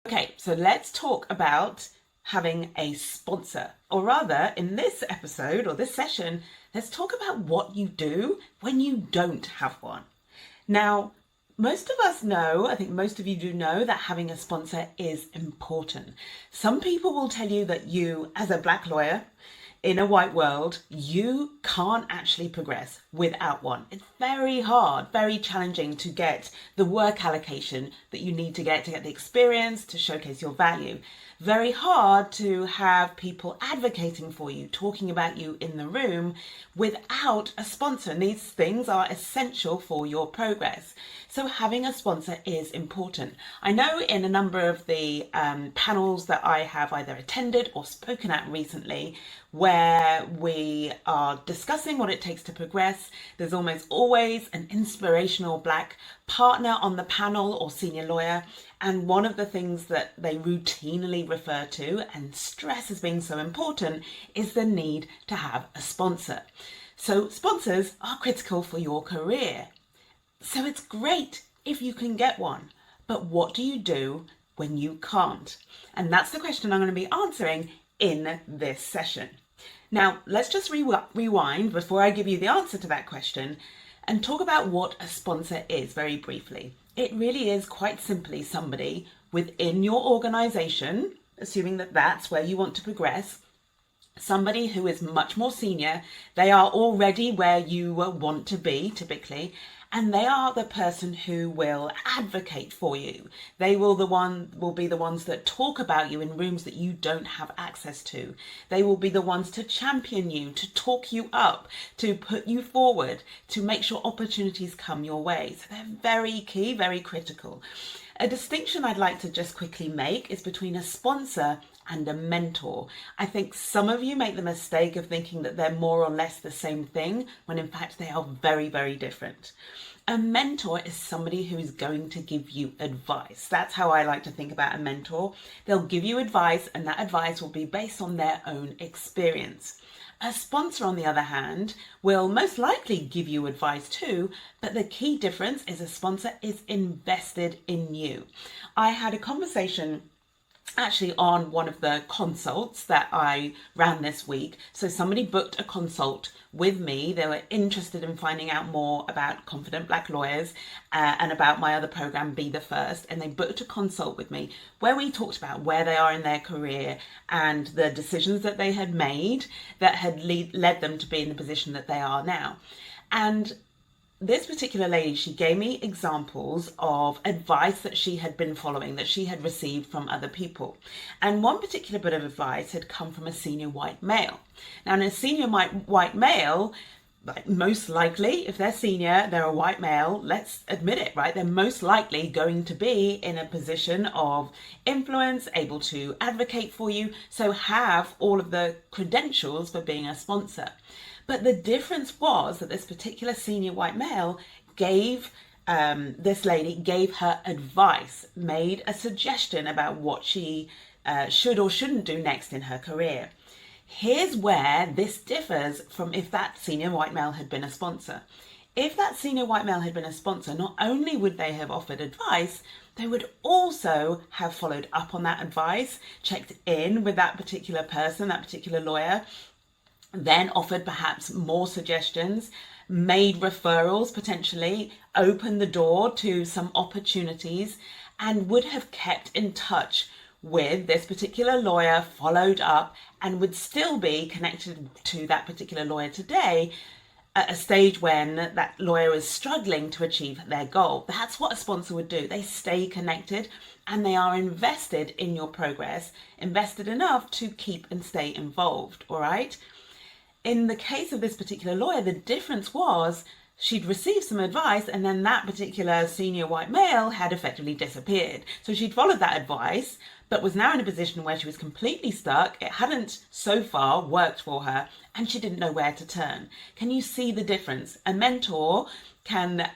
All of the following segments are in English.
Okay, so let's talk about having a sponsor, or rather, in this episode or this session, let's talk about what you do when you don't have one. Now, most of us know, I think most of you do know, that having a sponsor is important. Some people will tell you that you, as a black lawyer, in a white world, you can't actually progress without one. It's very hard, very challenging to get the work allocation that you need to get the experience, to showcase your value. Very hard to have people advocating for you, talking about you in the room without a sponsor. And these things are essential for your progress. So having a sponsor is important. I know in a number of the panels that I have either attended or spoken at recently, where we are discussing what it takes to progress, there's almost always an inspirational black partner on the panel or senior lawyer. And one of the things that they routinely refer to and stress as being so important is the need to have a sponsor. So sponsors are critical for your career. So it's great if you can get one, but what do you do when you can't? And that's the question I'm going to be answering in this session. Now, let's just rewind before I give you the answer to that question and talk about what a sponsor is very briefly. It really is quite simply somebody within your organization, assuming that that's where you want to progress, somebody who is much more senior. They are already where you want to be typically, and they are the person who will advocate for you. They will be the ones that talk about you in rooms that you don't have access to. They will be the ones to champion you, to talk you up, to put you forward, to make sure opportunities come your way. So they're very key, very critical. A distinction I'd like to just quickly make is between a sponsor and a mentor. I think some of you make the mistake of thinking that they're more or less the same thing, when in fact they are very, very different. A mentor is somebody who is going to give you advice. That's how I like to think about a mentor. They'll give you advice, and that advice will be based on their own experience. A sponsor, on the other hand, will most likely give you advice too, but the key difference is a sponsor is invested in you. I had a conversation actually on one of the consults that I ran this week. So somebody booked a consult with me. They were interested in finding out more about confident black lawyers and about my other program, Be the First. And they booked a consult with me where we talked about where they are in their career and the decisions that they had made that had led them to be in the position that they are now. And this particular lady, she gave me examples of advice that she had been following, that she had received from other people. And one particular bit of advice had come from a senior white male. Now, in a senior white male, like most likely, if they're senior, they're a white male, let's admit it, right? They're most likely going to be in a position of influence, able to advocate for you, so have all of the credentials for being a sponsor. But the difference was that this particular senior white male gave this lady gave her advice, made a suggestion about what she should or shouldn't do next in her career. Here's where this differs from if that senior white male had been a sponsor. If that senior white male had been a sponsor, not only would they have offered advice, they would also have followed up on that advice, checked in with that particular person, that particular lawyer, then offered perhaps more suggestions, made referrals potentially, opened the door to some opportunities, and would have kept in touch with this particular lawyer, followed up, and would still be connected to that particular lawyer today at a stage when that lawyer is struggling to achieve their goal. That's what a sponsor would do. They stay connected and they are invested in your progress, invested enough to keep and stay involved, all right? In the case of this particular lawyer, the difference was she'd received some advice and then that particular senior white male had effectively disappeared. So she'd followed that advice, but was now in a position where she was completely stuck. It hadn't so far worked for her and she didn't know where to turn. Can you see the difference? A mentor can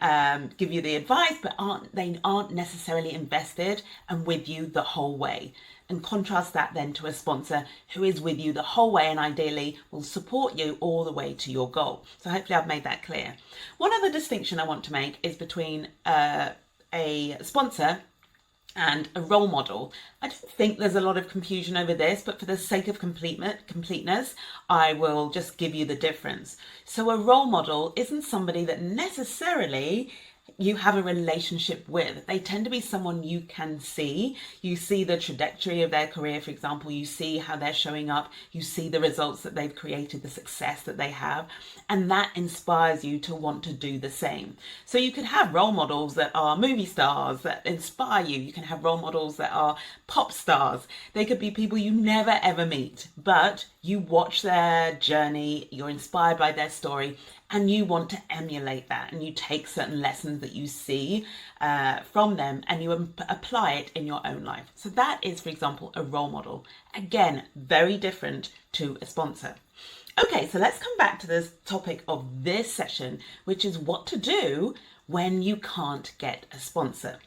give you the advice, but they aren't necessarily invested and with you the whole way. And contrast that then to a sponsor who is with you the whole way and ideally will support you all the way to your goal. So hopefully I've made that clear. One other distinction I want to make is between a sponsor and a role model. I don't think there's a lot of confusion over this, but for the sake of completeness, I will just give you the difference. So a role model isn't somebody that necessarily you have a relationship with. They tend to be someone you can see. You see the trajectory of their career, for example. You see how they're showing up. You see the results that they've created, the success that they have, and that inspires you to want to do the same. So you could have role models that are movie stars that inspire you. You can have role models that are pop stars. They could be people you never ever meet, but you watch their journey, you're inspired by their story, and you want to emulate that, and you take certain lessons that you see from them and you apply it in your own life. So that is, for example, a role model. Again, very different to a sponsor. Okay, so let's come back to the topic of this session, which is what to do when you can't get a sponsor.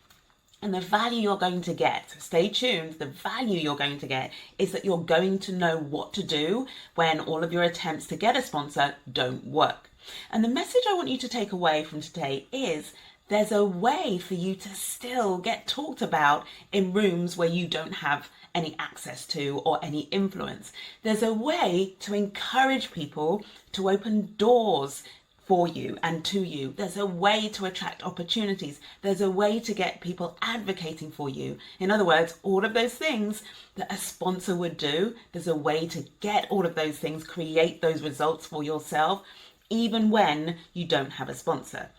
And the value you're going to get, stay tuned, the value you're going to get is that you're going to know what to do when all of your attempts to get a sponsor don't work. And the message I want you to take away from today is there's a way for you to still get talked about in rooms where you don't have any access to or any influence. There's a way to encourage people to open doors for you and to you. There's a way to attract opportunities. There's a way to get people advocating for you. In other words, all of those things that a sponsor would do, there's a way to get all of those things, create those results for yourself, even when you don't have a sponsor.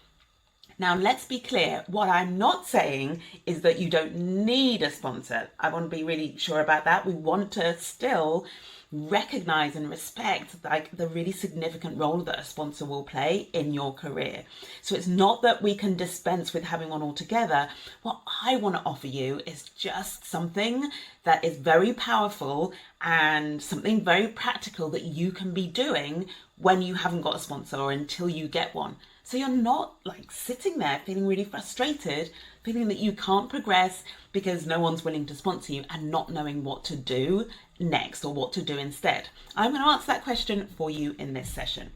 Now, let's be clear. What I'm not saying is that you don't need a sponsor. I want to be really sure about that. We want to still recognize and respect the really significant role that a sponsor will play in your career. So it's not that we can dispense with having one altogether. What I want to offer you is just something that is very powerful and something very practical that you can be doing when you haven't got a sponsor or until you get one. So you're not sitting there feeling really frustrated, feeling that you can't progress because no one's willing to sponsor you and not knowing what to do next or what to do instead. I'm going to answer that question for you in this session.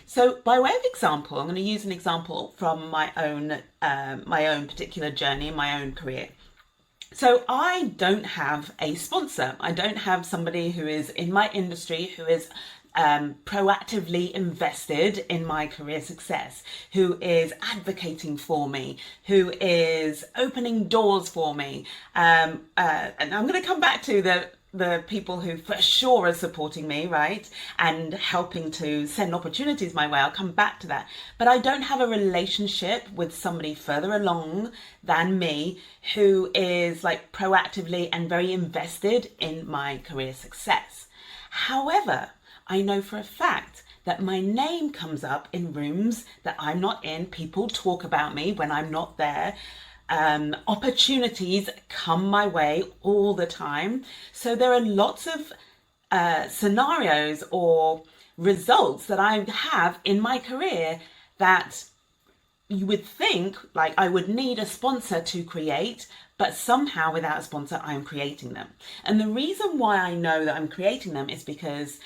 So by way of example, I'm going to use an example from my own particular journey, my own career. So I don't have a sponsor. I don't have somebody who is in my industry who is proactively invested in my career success, who is advocating for me, who is opening doors for me. And I'm going to come back to the people who for sure are supporting me, right? And helping to send opportunities my way. I'll come back to that. But I don't have a relationship with somebody further along than me who is proactively and very invested in my career success. However, I know for a fact that my name comes up in rooms that I'm not in. People talk about me when I'm not there. Opportunities come my way all the time. So there are lots of scenarios or results that I have in my career that you would think I would need a sponsor to create, but somehow without a sponsor, I'm creating them. And the reason why I know that I'm creating them is because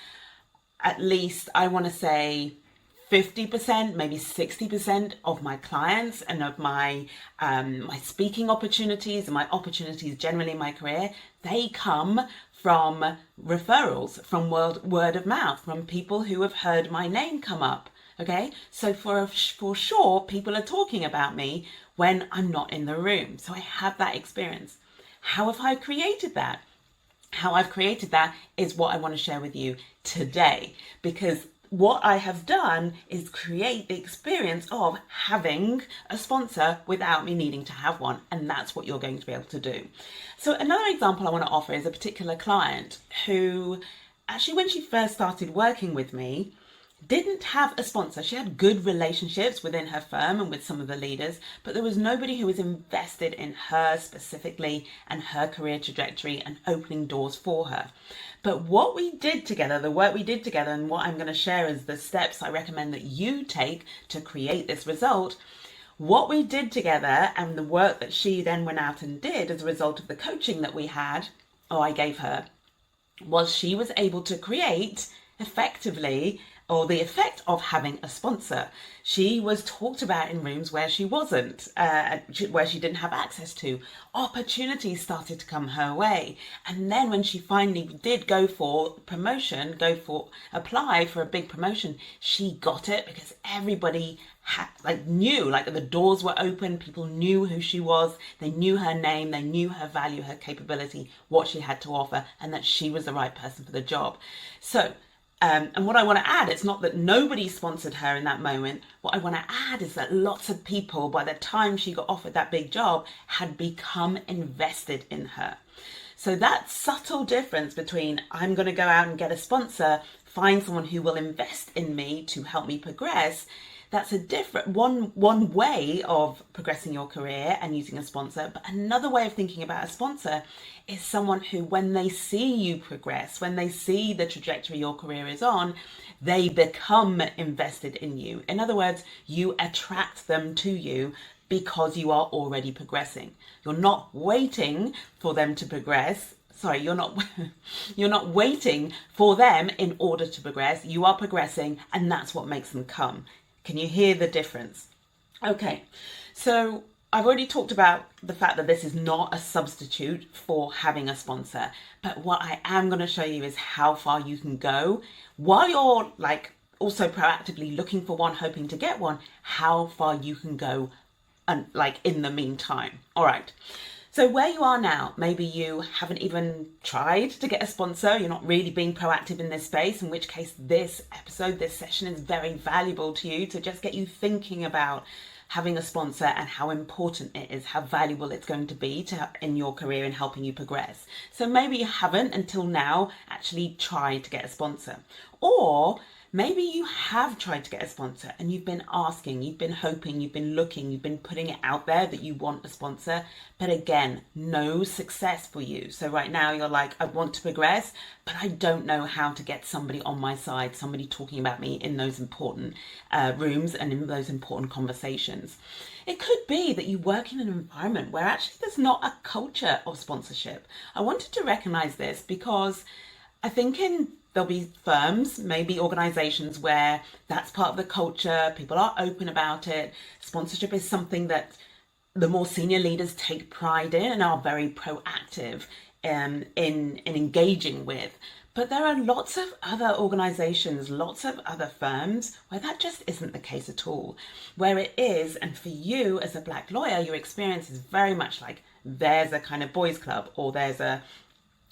at least I want to say 50%, maybe 60% of my clients and of my speaking opportunities and my opportunities generally in my career, they come from referrals, from word of mouth, from people who have heard my name come up. Okay, so for sure, people are talking about me when I'm not in the room. So I have that experience. How have I created that? How I've created that is what I want to share with you today, because what I have done is create the experience of having a sponsor without me needing to have one. And that's what you're going to be able to do. So another example I want to offer is a particular client who actually, when she first started working with me, didn't have a sponsor. She had good relationships within her firm and with some of the leaders, but there was nobody who was invested in her specifically and her career trajectory and opening doors for her. But what we did together, the work we did together, and what I'm going to share is the steps I recommend that you take to create this result. What we did together and the work that she then went out and did as a result of the coaching that we had, or I gave her, was she was able to create effectively or the effect of having a sponsor. She was talked about in rooms where she wasn't, where she didn't have access to. Opportunities started to come her way. And then when she finally did go for promotion, apply for a big promotion, she got it because everybody knew, like the doors were open, people knew who she was, they knew her name, they knew her value, her capability, what she had to offer, and that she was the right person for the job. So, and what I want to add, it's not that nobody sponsored her in that moment. What I want to add is that lots of people, by the time she got offered that big job, had become invested in her. So that subtle difference between I'm going to go out and get a sponsor, find someone who will invest in me to help me progress, that's a different one way of progressing your career and using a sponsor. But another way of thinking about a sponsor is someone who, when they see you progress, when they see the trajectory your career is on, they become invested in you. In other words, you attract them to you because you are already progressing. You're not waiting for them to progress. Sorry, you're not waiting for them in order to progress. You are progressing, and that's what makes them come. Can you hear the difference? Okay, so I've already talked about the fact that this is not a substitute for having a sponsor, but what I am going to show you is how far you can go while you're also proactively looking for one, hoping to get one, how far you can go and in the meantime. All right. So where you are now, maybe you haven't even tried to get a sponsor, you're not really being proactive in this space, in which case this episode, this session is very valuable to you to just get you thinking about having a sponsor and how important it is, how valuable it's going to be in your career and helping you progress. So maybe you haven't until now actually tried to get a sponsor, or maybe you have tried to get a sponsor and you've been asking, you've been hoping, you've been looking, you've been putting it out there that you want a sponsor, but again, no success for you. So right now you're like, I want to progress, but I don't know how to get somebody on my side, somebody talking about me in those important rooms and in those important conversations. It could be that you work in an environment where actually there's not a culture of sponsorship. I wanted to recognize this because I think there'll be firms, maybe organizations where that's part of the culture, people are open about it. Sponsorship is something that the more senior leaders take pride in and are very proactive in engaging with. But there are lots of other organizations, lots of other firms where that just isn't the case at all. Where it is, and for you as a Black lawyer, your experience is very much like there's a kind of boys club, or there's a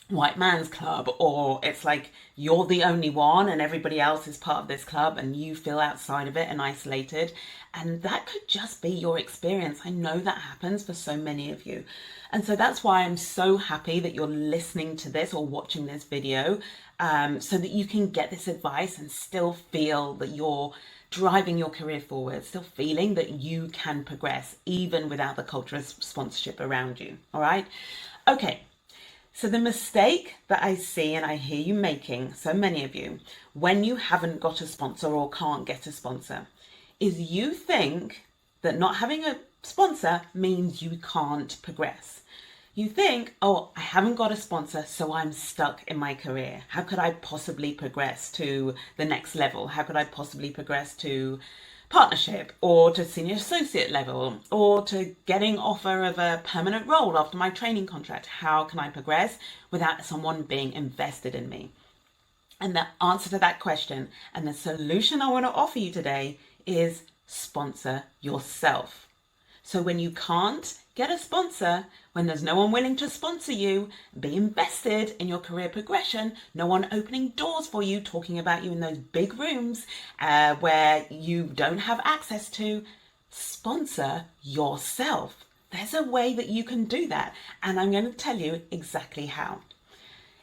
white man's club, or it's like you're the only one and everybody else is part of this club and you feel outside of it and isolated. And that could just be your experience. I know that happens for so many of you. And so that's why I'm so happy that you're listening to this or watching this video, so that you can get this advice and still feel that you're driving your career forward, still feeling that you can progress even without the culture of sponsorship around you. All right. Okay. So the mistake that I see and I hear you making, so many of you, when you haven't got a sponsor or can't get a sponsor, is you think that not having a sponsor means you can't progress. You think, oh, I haven't got a sponsor, so I'm stuck in my career. How could I possibly progress to the next level? How could I possibly progress to partnership or to senior associate level or to getting offer of a permanent role after my training contract? How can I progress without someone being invested in me? And the answer to that question and the solution I want to offer you today is sponsor yourself. So when you can't get a sponsor, when there's no one willing to sponsor you, be invested in your career progression, no one opening doors for you, talking about you in those big rooms where you don't have access to, sponsor yourself. There's a way that you can do that, and I'm going to tell you exactly how.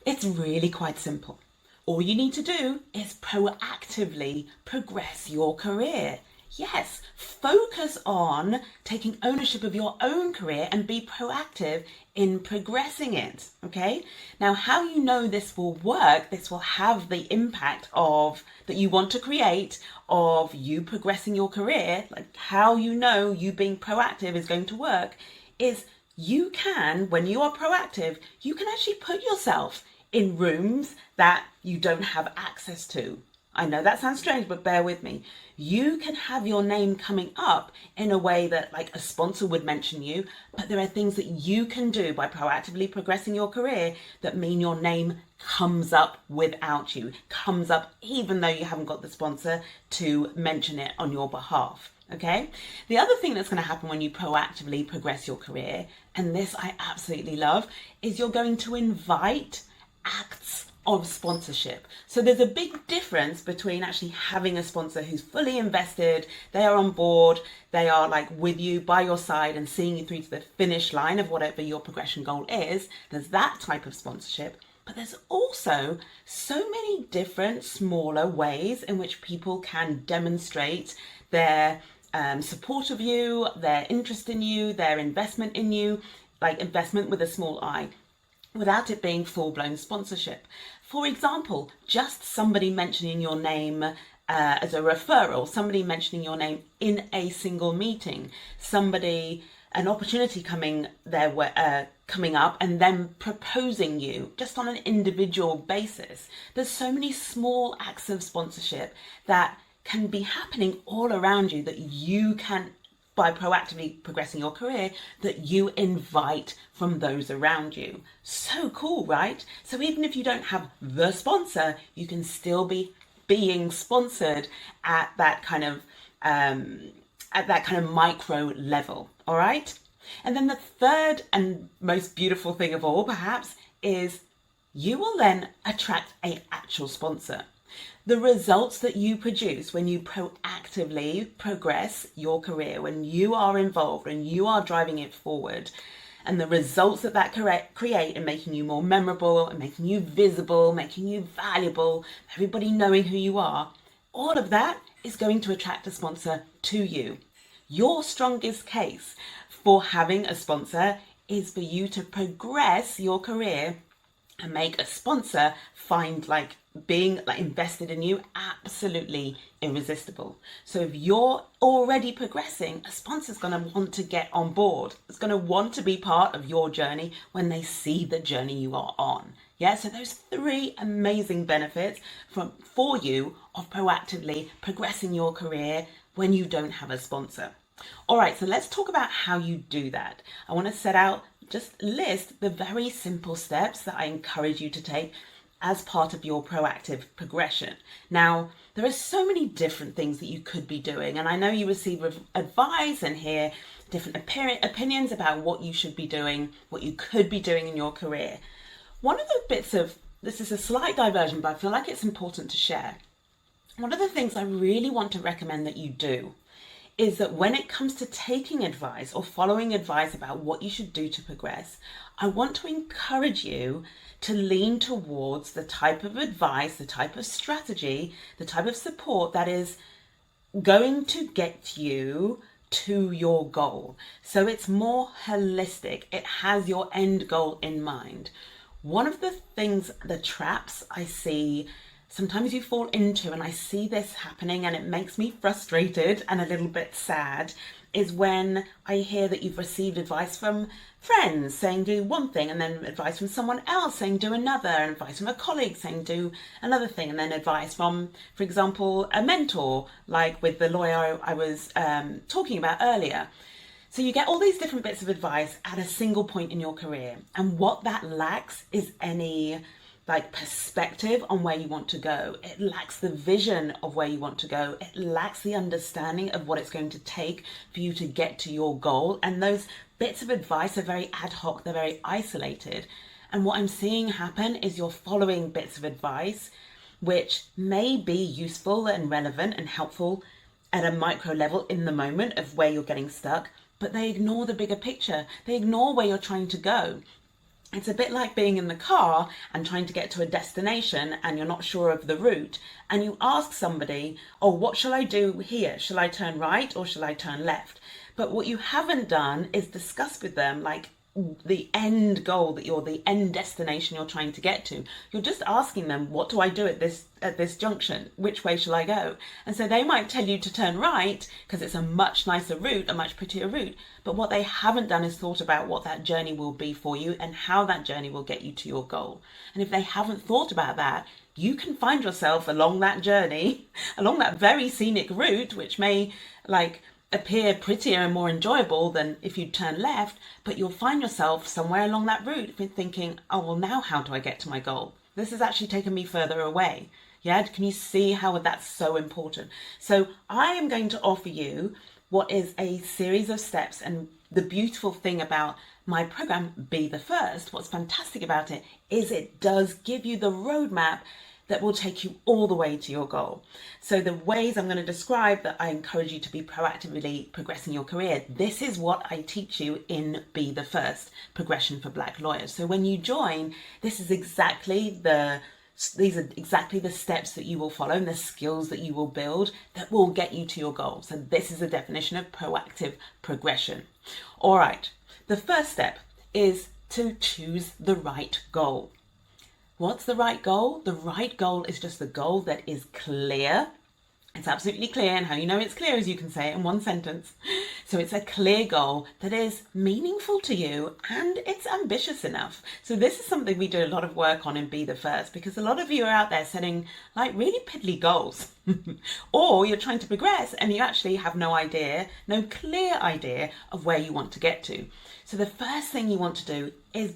It's really quite simple. All you need to do is proactively progress your career. Yes, focus on taking ownership of your own career and be proactive in progressing it, okay? Now, how you know this will work, this will have the impact of that you want to create of you progressing your career, like how you know you being proactive is going to work, is you can, when you are proactive, you can actually put yourself in rooms that you don't have access to. I know that sounds strange, but bear with me. You can have your name coming up in a way that like a sponsor would mention you, but there are things that you can do by proactively progressing your career that mean your name comes up without you, comes up even though you haven't got the sponsor to mention it on your behalf. Okay. The other thing that's going to happen when you proactively progress your career, and this I absolutely love, is you're going to invite acts of sponsorship. So there's a big difference between actually having a sponsor who's fully invested, they are on board, they are like with you by your side and seeing you through to the finish line of whatever your progression goal is. There's that type of sponsorship. But there's also so many different smaller ways in which people can demonstrate their support of you, their interest in you, their investment in you, like investment with a small I, without it being full-blown sponsorship. For example, just somebody mentioning your name as a referral, somebody mentioning your name in a single meeting, an opportunity coming up and then proposing you just on an individual basis. There's so many small acts of sponsorship that can be happening all around you that you can, by proactively progressing your career, that you invite from those around you. So cool, right? So even if you don't have the sponsor, you can still be being sponsored at that kind of micro level. All right. And then the third and most beautiful thing of all, perhaps, is you will then attract an actual sponsor. The results that you produce when you proactively progress your career, when you are involved, when you are driving it forward, and the results that create in making you more memorable and making you visible, making you valuable, everybody knowing who you are, all of that is going to attract a sponsor to you. Your strongest case for having a sponsor is for you to progress your career and make a sponsor find being invested in you absolutely irresistible. So if you're already progressing, a sponsor's going to want to get on board. It's going to want to be part of your journey when they see the journey you are on. Yeah, so those three amazing benefits for you of proactively progressing your career when you don't have a sponsor. All right, so let's talk about how you do that. I want to just list the very simple steps that I encourage you to take as part of your proactive progression. Now, there are so many different things that you could be doing, and I know you receive advice and hear different opinions about what you should be doing, what you could be doing in your career. One of the this is a slight diversion, but I feel like it's important to share. One of the things I really want to recommend that you do is that when it comes to taking advice or following advice about what you should do to progress, I want to encourage you to lean towards the type of advice, the type of strategy, the type of support that is going to get you to your goal. So it's more holistic. It has your end goal in mind. One of the things, the traps I see sometimes you fall into, and I see this happening and it makes me frustrated and a little bit sad, is when I hear that you've received advice from friends saying do one thing, and then advice from someone else saying do another, and advice from a colleague saying do another thing, and then advice from, for example, a mentor, like with the lawyer I was talking about earlier. So you get all these different bits of advice at a single point in your career, and what that lacks is any perspective on where you want to go. It lacks the vision of where you want to go. It lacks the understanding of what it's going to take for you to get to your goal. And those bits of advice are very ad hoc, they're very isolated. And what I'm seeing happen is you're following bits of advice which may be useful and relevant and helpful at a micro level in the moment of where you're getting stuck, but they ignore the bigger picture. They ignore where you're trying to go. It's a bit like being in the car and trying to get to a destination and you're not sure of the route, and you ask somebody, oh, what shall I do here? Shall I turn right or shall I turn left? But what you haven't done is discuss with them, the end goal the end destination you're trying to get to. You're just asking them, what do I do at this junction? Which way shall I go? And so they might tell you to turn right because it's a much nicer route, a much prettier route. But what they haven't done is thought about what that journey will be for you and how that journey will get you to your goal. And if they haven't thought about that, you can find yourself along that journey, along that very scenic route, which may appear prettier and more enjoyable than if you turn left, but you'll find yourself somewhere along that route thinking, oh, well, now how do I get to my goal? This has actually taken me further away. Yeah, can you see how that's so important? So I am going to offer you what is a series of steps, and the beautiful thing about my program, Be the First, what's fantastic about it is it does give you the roadmap that will take you all the way to your goal. So the ways I'm going to describe that I encourage you to be proactively progressing your career, this is what I teach you in Be the First, Progression for Black Lawyers. So when you join, these are exactly the steps that you will follow and the skills that you will build that will get you to your goal. So this is a definition of proactive progression. All right, the first step is to choose the right goal. What's the right goal? The right goal is just the goal that is clear. It's absolutely clear, and how you know it's clear is you can say it in one sentence. So it's a clear goal that is meaningful to you and it's ambitious enough. So this is something we do a lot of work on in Be the First, because a lot of you are out there setting really piddly goals. Or you're trying to progress and you actually have no clear idea of where you want to get to. So the first thing you want to do is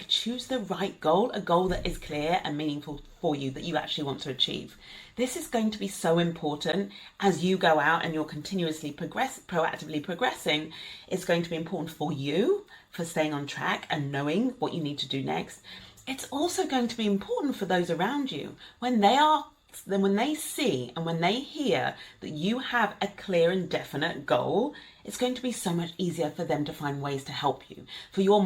choose the right goal, a goal that is clear and meaningful for you, that you actually want to achieve. This is going to be so important as you go out and you're continuously proactively progressing. It's going to be important for you, for staying on track and knowing what you need to do next. It's also going to be important for those around you when they see and when they hear that you have a clear and definite goal. It's going to be so much easier for them to find ways to help you, for your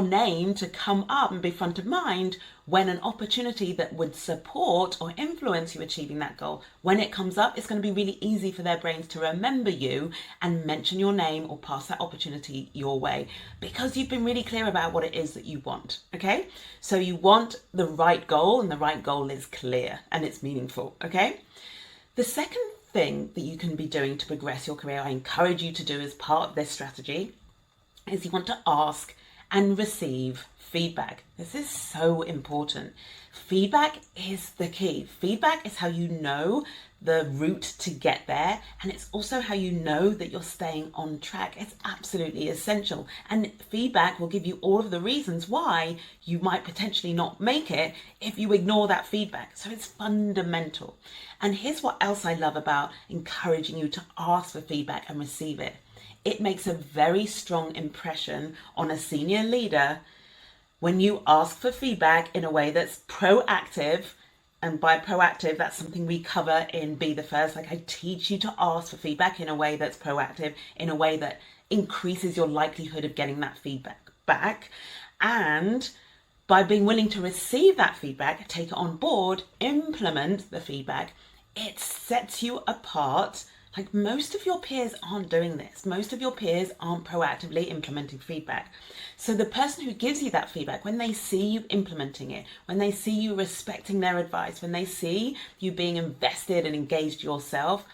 name to come up and be front of mind when an opportunity that would support or influence you achieving that goal, when it comes up, it's going to be really easy for their brains to remember you and mention your name or pass that opportunity your way, because you've been really clear about what it is that you want. Okay, so you want the right goal, and the right goal is clear and it's meaningful. Okay, the second thing that you can be doing to progress your career, I encourage you to do as part of this strategy, is you want to ask and receive feedback. This is so important. Feedback is the key. Feedback is how you know the route to get there, and it's also how you know that you're staying on track. It's absolutely essential, and feedback will give you all of the reasons why you might potentially not make it if you ignore that feedback. So it's fundamental. And here's what else I love about encouraging you to ask for feedback and receive it. It makes a very strong impression on a senior leader when you ask for feedback in a way that's proactive. And by proactive, that's something we cover in Be the First. I teach you to ask for feedback in a way that's proactive, in a way that increases your likelihood of getting that feedback back. And by being willing to receive that feedback, take it on board, implement the feedback, it sets you apart. Most of your peers aren't doing this. Most of your peers aren't proactively implementing feedback. So the person who gives you that feedback, when they see you implementing it, when they see you respecting their advice, when they see you being invested and engaged yourself,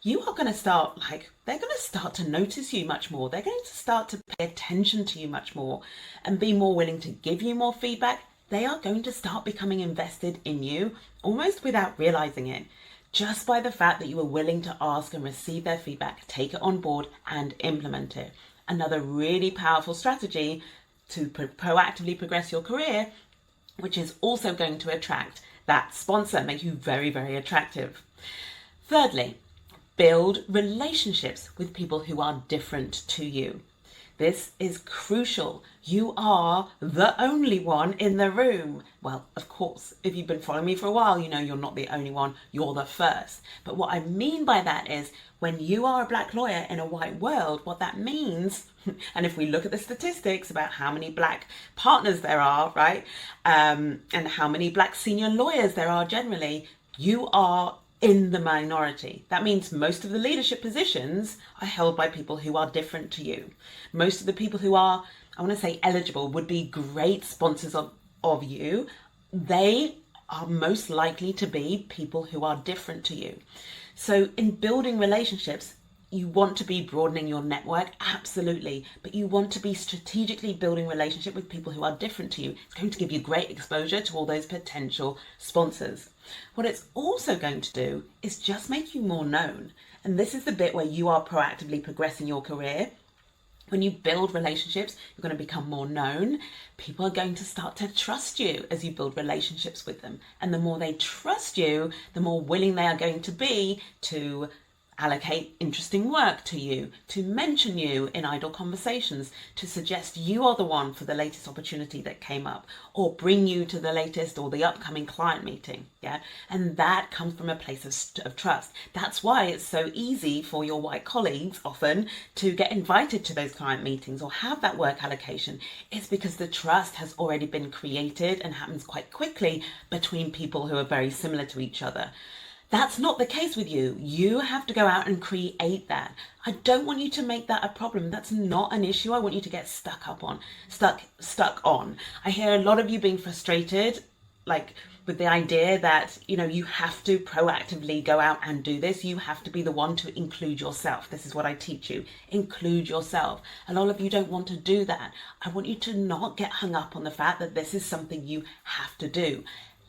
you are going to start, they're going to start to notice you much more. They're going to start to pay attention to you much more and be more willing to give you more feedback. They are going to start becoming invested in you almost without realizing it, just by the fact that you were willing to ask and receive their feedback, take it on board and implement it. Another really powerful strategy to proactively progress your career, which is also going to attract that sponsor, make you very, very attractive. Thirdly, build relationships with people who are different to you. This is crucial. You are the only one in the room. Well, of course, if you've been following me for a while, you know you're not the only one, you're the first. But what I mean by that is when you are a black lawyer in a white world, what that means, and if we look at the statistics about how many black partners there are, right, and how many black senior lawyers there are generally, you are in the minority. That means most of the leadership positions are held by people who are different to you. Most of the people who are, I want to say eligible, would be great sponsors of you. They are most likely to be people who are different to you. So in building relationships, you want to be broadening your network, absolutely, but you want to be strategically building relationship with people who are different to you. It's going to give you great exposure to all those potential sponsors. What it's also going to do is just make you more known. And this is the bit where you are proactively progressing your career. When you build relationships, you're going to become more known. People are going to start to trust you as you build relationships with them. And the more they trust you, the more willing they are going to be to allocate interesting work to you, to mention you in idle conversations, to suggest you are the one for the latest opportunity that came up, or bring you to the latest or the upcoming client meeting. Yeah, and that comes from a place of trust. That's why it's so easy for your white colleagues often to get invited to those client meetings or have that work allocation. It's because the trust has already been created and happens quite quickly between people who are very similar to each other. That's not the case with you. You have to go out and create that. I don't want you to make that a problem. That's not an issue I want you to get stuck on. I hear a lot of you being frustrated, like with the idea that, you have to proactively go out and do this. You have to be the one to include yourself. This is what I teach you. Include yourself. A lot of you don't want to do that. I want you to not get hung up on the fact that this is something you have to do.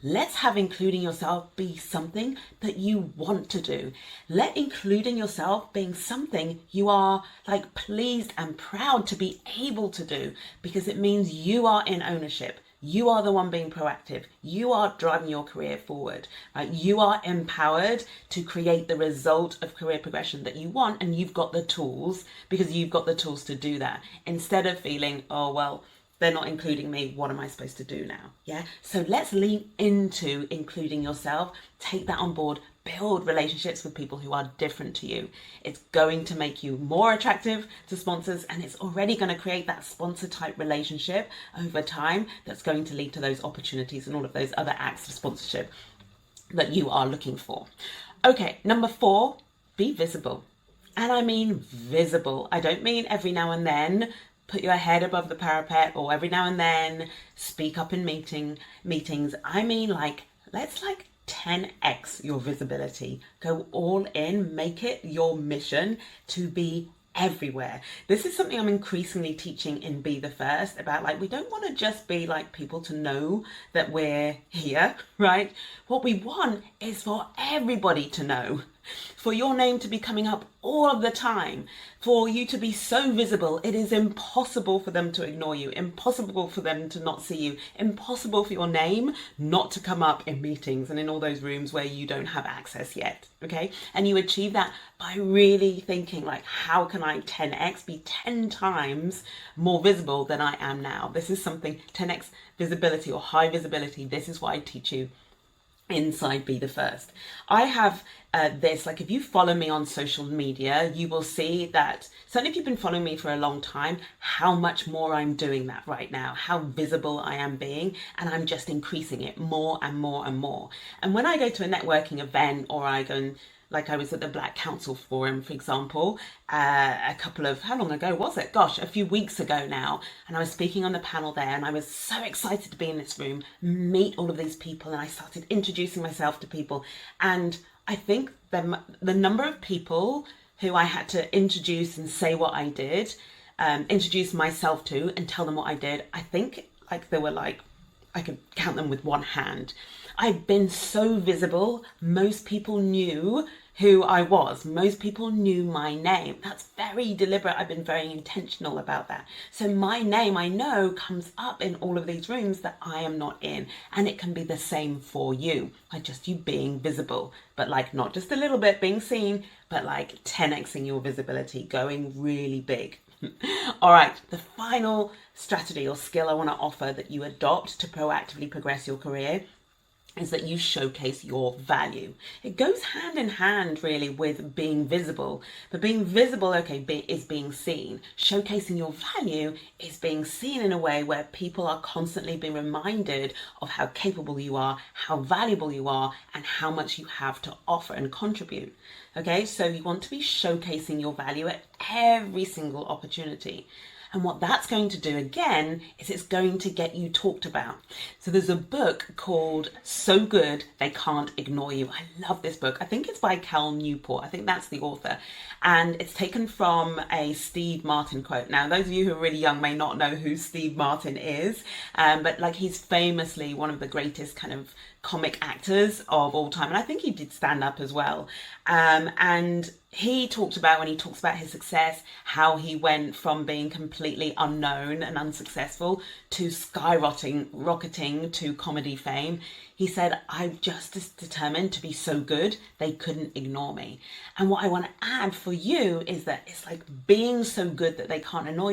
Let's have including yourself be something that you want to do. Let including yourself being something you are pleased and proud to be able to do, because it means you are in ownership. You are the one being proactive. You are driving your career forward, right? You are empowered to create the result of career progression that you want, and you've got the tools, because you've got the tools to do that, instead of feeling, oh, well, they're not including me. What am I supposed to do now? Yeah. So let's lean into including yourself. Take that on board. Build relationships with people who are different to you. It's going to make you more attractive to sponsors, and it's already going to create that sponsor type relationship over time that's going to lead to those opportunities and all of those other acts of sponsorship that you are looking for. Okay, number 4, be visible. And I mean visible. I don't mean every now and then put your head above the parapet, or every now and then speak up in meetings. I mean let's 10x your visibility. Go all in, make it your mission to be everywhere. This is something I'm increasingly teaching in Be the First about, we don't want to just be people to know that we're here, right? What we want is for everybody to know, for your name to be coming up all of the time, for you to be so visible it is impossible for them to ignore you, impossible for them to not see you, impossible for your name not to come up in meetings and in all those rooms where you don't have access yet, okay? And you achieve that by really thinking how can I 10x, be 10 times more visible than I am now? This is something, 10x visibility or high visibility, this is what I teach you inside Be the First. I have this, if you follow me on social media, you will see that, certainly if you've been following me for a long time, how much more I'm doing that right now, how visible I am being, and I'm just increasing it more and more and more. And when I go to a networking event, or I go and I was at the Black Council Forum, for example, how long ago was it? Gosh, a few weeks ago now. And I was speaking on the panel there, and I was so excited to be in this room, meet all of these people, and I started introducing myself to people. And I think the number of people who I had to introduce and say what I did, introduce myself to and tell them what I did, I think there were I could count them with one hand. I've been so visible, most people knew who I was. Most people knew my name. That's very deliberate. I've been very intentional about that. So my name, I know, comes up in all of these rooms that I am not in. And it can be the same for you, just you being visible, but not just a little bit being seen, but 10xing your visibility, going really big. All right, the final strategy or skill I want to offer that you adopt to proactively progress your career is that you showcase your value. It goes hand in hand really with being visible. But being visible, is being seen. Showcasing your value is being seen in a way where people are constantly being reminded of how capable you are, how valuable you are, and how much you have to offer and contribute. Okay, so you want to be showcasing your value at every single opportunity. And what that's going to do again is it's going to get you talked about. So there's a book called So Good They Can't Ignore You. I love this book. I think it's by Cal Newport. I think that's the author. And it's taken from a Steve Martin quote. Now, those of you who are really young may not know who Steve Martin is, but like he's famously one of the greatest kind of comic actors of all time. And I think he did stand up as well. And he talked about, when he talks about his success, how he went from being completely unknown and unsuccessful to rocketing to comedy fame. He said, I'm just determined to be so good, they couldn't ignore me. And what I want to add for you is that it's like being so good that they can't ignore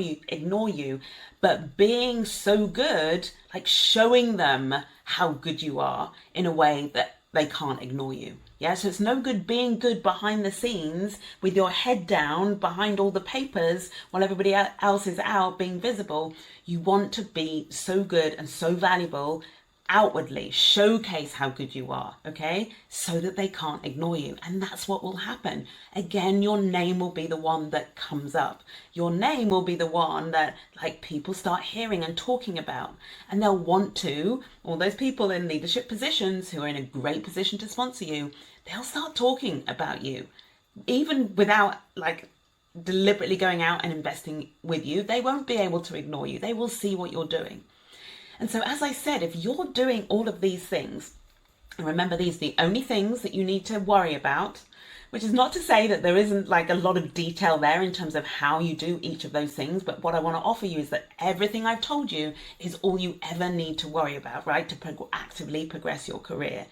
you, but being so good, like showing them how good you are in a way that they can't ignore you. Yeah, so it's no good being good behind the scenes with your head down behind all the papers while everybody else is out being visible. You want to be so good and so valuable outwardly, showcase how good you are, okay, so that they can't ignore you. And that's what will happen. Again, your name will be the one that comes up. Your name will be the one that like people start hearing and talking about, and they'll want to, all those people in leadership positions who are in a great position to sponsor you, they'll start talking about you, even without like deliberately going out and investing with you. They won't be able to ignore you. They will see what you're doing. And so, as I said, if you're doing all of these things, and remember, these are the only things that you need to worry about, which is not to say that there isn't like a lot of detail there in terms of how you do each of those things. But what I want to offer you is that everything I've told you is all you ever need to worry about, right? To actively progress your career.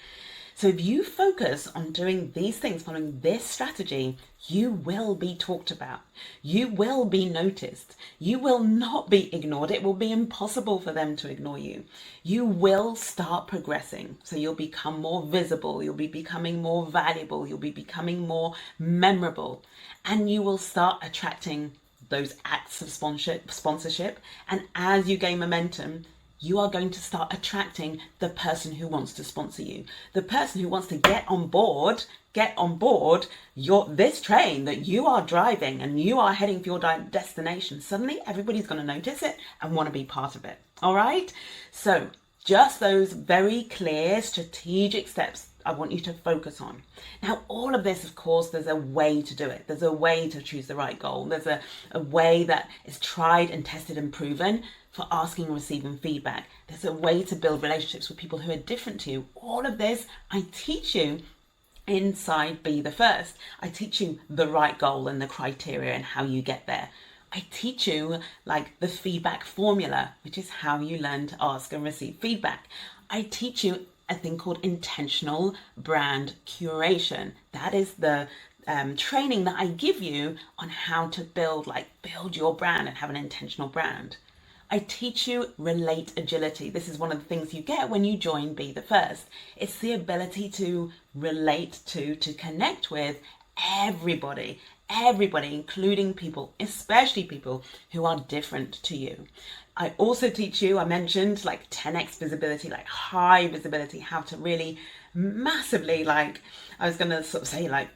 So if you focus on doing these things, following this strategy, you will be talked about. You will be noticed. You will not be ignored. It will be impossible for them to ignore you. You will start progressing. So you'll become more visible. You'll be becoming more valuable. You'll be becoming more memorable. And you will start attracting those acts of sponsorship. And as you gain momentum, you are going to start attracting the person who wants to sponsor you, the person who wants to get on board this train that you are driving and you are heading for your destination. Suddenly everybody's going to notice it and want to be part of it. All right. So just those very clear strategic steps I want you to focus on. Now, all of this, of course, there's a way to do it. There's a way to choose the right goal. There's a way that is tried and tested and proven for asking and receiving feedback. There's a way to build relationships with people who are different to you. All of this, I teach you inside Be the First. I teach you the right goal and the criteria and how you get there. I teach you like the feedback formula, which is how you learn to ask and receive feedback. I teach you a thing called intentional brand curation. That is the training that I give you on how to build your brand and have an intentional brand. I teach you relate agility. This is one of the things you get when you join Be the First. It's the ability to relate to connect with everybody, including people, especially people who are different to you. I also teach you, I mentioned like 10x visibility, like high visibility, how to really massively, like I was going to sort of say like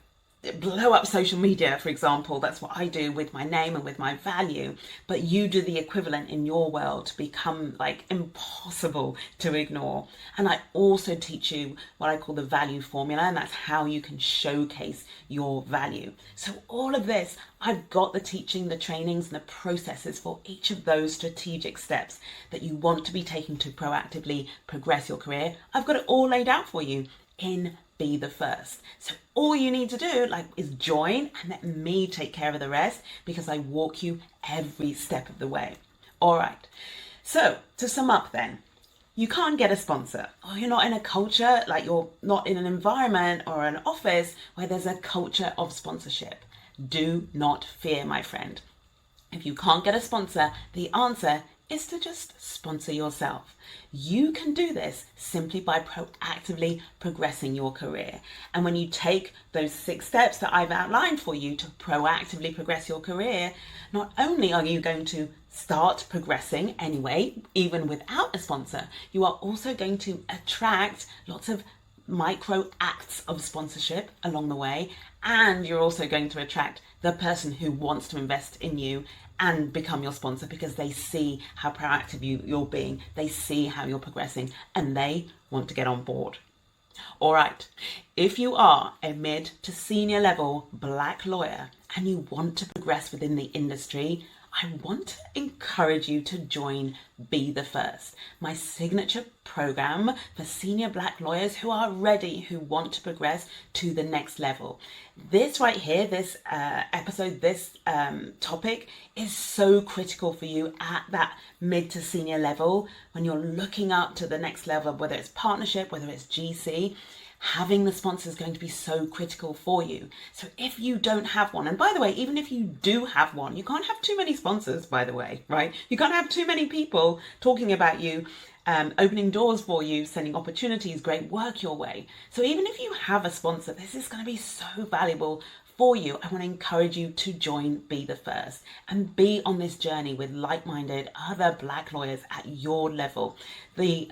blow up social media, for example. That's what I do with my name and with my value. But you do the equivalent in your world to become like impossible to ignore. And I also teach you what I call the value formula, and that's how you can showcase your value. So all of this, I've got the teaching, the trainings, and the processes for each of those strategic steps that you want to be taking to proactively progress your career. I've got it all laid out for you in Be the First. So all you need to do is join and let me take care of the rest, because I walk you every step of the way. All right. So to sum up then, you can't get a sponsor, or you're not in a culture, like you're not in an environment or an office where there's a culture of sponsorship. Do not fear, my friend. If you can't get a sponsor, the answer is to just sponsor yourself. You can do this simply by proactively progressing your career. And when you take those 6 steps that I've outlined for you to proactively progress your career, not only are you going to start progressing anyway, even without a sponsor, you are also going to attract lots of micro acts of sponsorship along the way, and you're also going to attract the person who wants to invest in you and become your sponsor because they see how proactive you're being, they see how you're progressing, and they want to get on board. All right, if you are a mid to senior level Black lawyer and you want to progress within the industry, I want to encourage you to join Be the First, my signature program for senior Black lawyers who are ready, who want to progress to the next level. This right here, this episode, this topic is so critical for you at that mid to senior level when you're looking up to the next level, whether it's partnership, whether it's GC. Having the sponsor is going to be so critical for you. So if you don't have one, and by the way, even if you do have one, you can't have too many sponsors, by the way, right? You can't have too many people talking about you, opening doors for you, sending opportunities, great work your way. So even if you have a sponsor, this is going to be so valuable for you. I want to encourage you to join Be the First and be on this journey with like-minded other Black lawyers at your level. The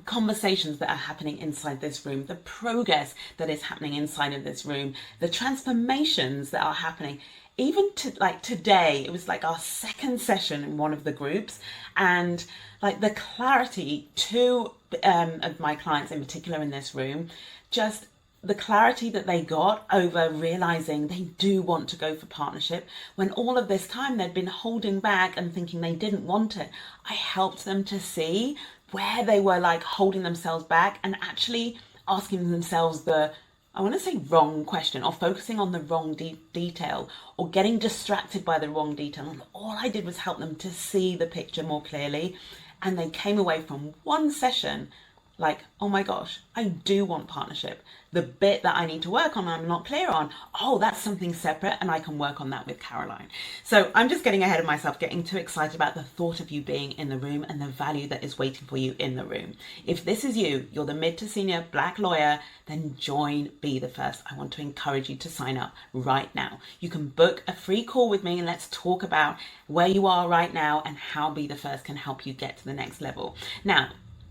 conversations that are happening inside this room, the progress that is happening inside of this room, the transformations that are happening. Even to like today, it was like our second session in one of the groups, and like the clarity to of my clients in particular in this room, just the clarity that they got over realizing they do want to go for partnership when all of this time they'd been holding back and thinking they didn't want it. I helped them to see where they were like holding themselves back and actually asking themselves I want to say wrong question, or focusing on the wrong detail, or getting distracted by the wrong detail. And all I did was help them to see the picture more clearly. And they came away from one session like, oh my gosh, I do want partnership. The bit that I need to work on, I'm not clear on. Oh, that's something separate, and I can work on that with Caroline. So I'm just getting ahead of myself, getting too excited about the thought of you being in the room and the value that is waiting for you in the room. If this is you, you're the mid to senior Black lawyer, then join Be the First. I want to encourage you to sign up right now. You can book a free call with me and let's talk about where you are right now and how Be the First can help you get to the next level. Now,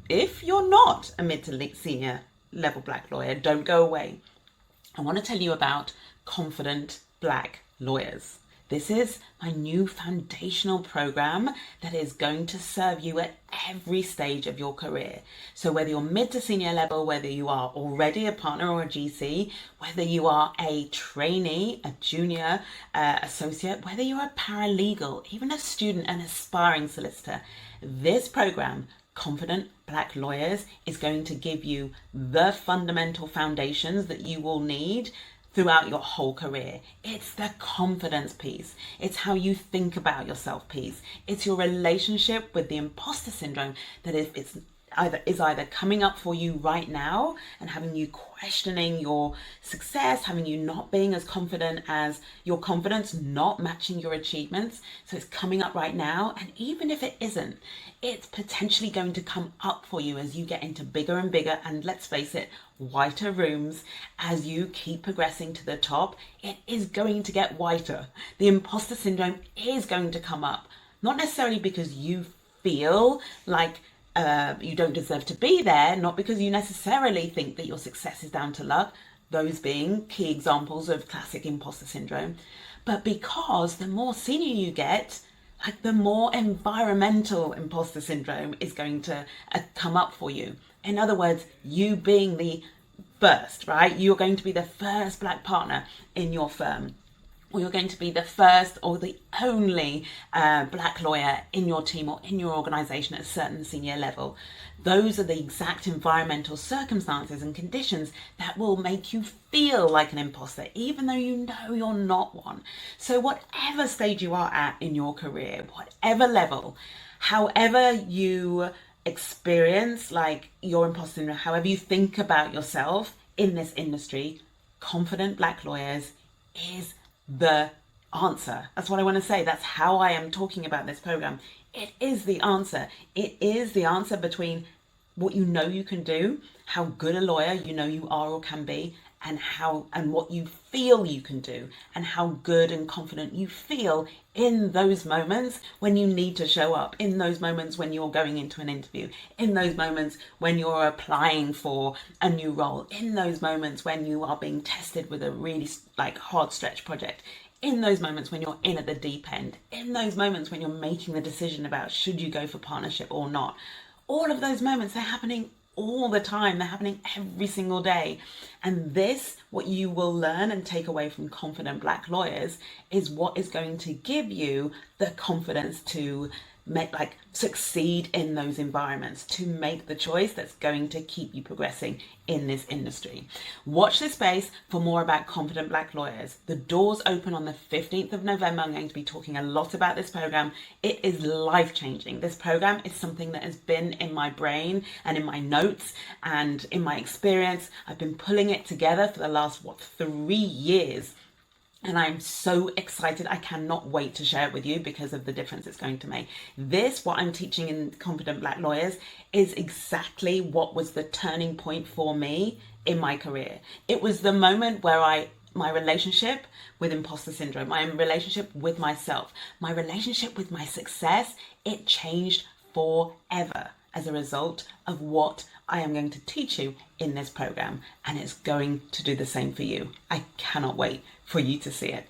if you're not a mid to senior level Black lawyer, don't go away. I want to tell you about Confident Black Lawyers. This is my new foundational program that is going to serve you at every stage of your career. So whether you're mid to senior level, whether you are already a partner or a GC, whether you are a trainee, a junior associate, whether you're a paralegal, even a student, an aspiring solicitor, this program, Confident Black Lawyers, is going to give you the fundamental foundations that you will need throughout your whole career. It's the confidence piece. It's how you think about yourself piece. It's your relationship with the imposter syndrome that is either coming up for you right now and having you questioning your success, having you not being as confident as your confidence, not matching your achievements. So it's coming up right now. And even if it isn't, it's potentially going to come up for you as you get into bigger and bigger, and let's face it, whiter rooms. As you keep progressing to the top, it is going to get whiter. The imposter syndrome is going to come up, not necessarily because you feel like you don't deserve to be there, not because you necessarily think that your success is down to luck, those being key examples of classic imposter syndrome, but because the more senior you get, like the more environmental imposter syndrome is going to come up for you. In other words, you being the first, right? You're going to be the first Black partner in your firm, or you're going to be the first or the only Black lawyer in your team or in your organization at a certain senior level. Those are the exact environmental circumstances and conditions that will make you feel like an imposter, even though you know you're not one. So whatever stage you are at in your career, whatever level, however you experience like your imposter syndrome, however you think about yourself in this industry, Confident Black Lawyers is the answer. That's what I want to say. That's how I am talking about this program. It is the answer. It is the answer between what you know you can do, how good a lawyer you know you are or can be, and what you feel you can do, and how good and confident you feel in those moments when you need to show up, in those moments when you're going into an interview, in those moments when you're applying for a new role, in those moments when you are being tested with a really hard stretch project, in those moments when you're in at the deep end, in those moments when you're making the decision about should you go for partnership or not. All of those moments, they're happening all the time. They're happening every single day. And this, what you will learn and take away from confident Black lawyers, is what is going to give you the confidence to succeed in those environments, to make the choice that's going to keep you progressing in this industry. Watch this space for more about confident Black lawyers. The doors open on the 15th of November. I'm going to be talking a lot about this program. It is life-changing. This program is something that has been in my brain and in my notes and in my experience. I've been pulling it together for the last 3 years. And I'm so excited. I cannot wait to share it with you because of the difference it's going to make. What I'm teaching in Confident Black Lawyers, is exactly what was the turning point for me in my career. It was the moment where my relationship with imposter syndrome, my relationship with myself, my relationship with my success, it changed forever as a result of what I am going to teach you in this program, and it's going to do the same for you. I cannot wait for you to see it.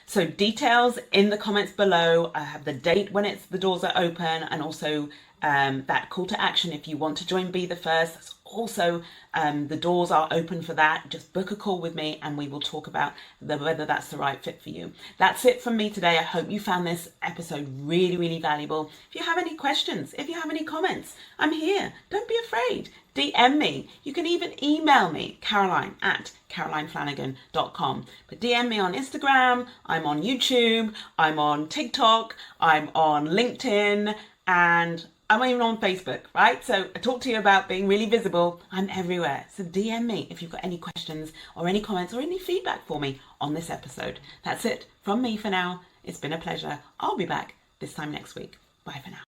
So details in the comments below. I have the date when the doors are open, and also that call to action if you want to join Be the First. That's also the doors are open for that. Just book a call with me and we will talk about whether that's the right fit for you. That's it from me today. I hope you found this episode really, really valuable. If you have any questions, if you have any comments, I'm here. Don't be afraid. DM me. You can even email me, caroline@carolineflanagan.com. But DM me on Instagram. I'm on YouTube. I'm on TikTok. I'm on LinkedIn. And I'm even on Facebook, right? So I talk to you about being really visible. I'm everywhere. So DM me if you've got any questions or any comments or any feedback for me on this episode. That's it from me for now. It's been a pleasure. I'll be back this time next week. Bye for now.